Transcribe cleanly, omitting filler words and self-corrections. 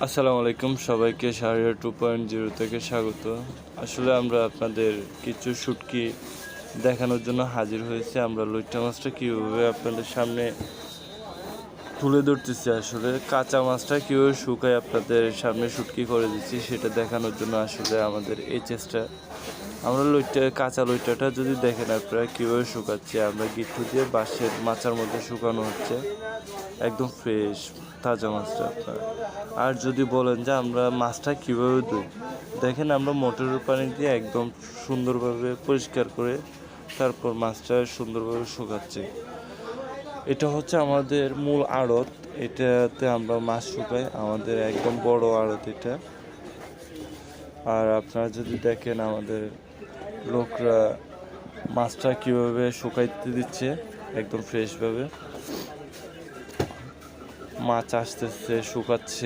আসসালামু আলাইকুম, সবাইকে শাহরিয়ার 2.0 থেকে স্বাগত। আসলে আমরা আপনাদের কিছু শুটকি দেখানোর জন্য হাজির হয়েছি। আমরা লইট্টা মাছটা কীভাবে আপনাদের সামনে তুলে ধরতেছি, আসলে কাঁচা মাছটা কীভাবে শুকায় আপনাদের সামনে শুটকি করে দিচ্ছি সেটা দেখানোর জন্য আসলে আমাদের এই চেষ্টা। আমরা কাঁচা লইট্টাটা যদি দেখেন আপনারা কীভাবে শুকাচ্ছি, আমরা গিট্টু দিয়ে বাঁশের মাচার মধ্যে শুকানো হচ্ছে একদম ফ্রেশ তাজা মাছটা আপনার। আর যদি বলেন যে আমরা মাছটা কীভাবে ধুই, দেখেন আমরা মোটরের পানি দিয়ে একদম সুন্দরভাবে পরিষ্কার করে তারপর মাছটা সুন্দরভাবে শুকাচ্ছি। এটা হচ্ছে আমাদের মূল আড়ত, এটাতে আমরা মাছ শুকাই, আমাদের একদম বড় আড়ত এটা। আর আপনারা যদি দেখেন আমাদের লোকরা মাছটা কীভাবে শুকাইতে দিচ্ছে একদম ফ্রেশভাবে, মাছ আসতেছে শুকাচ্ছে।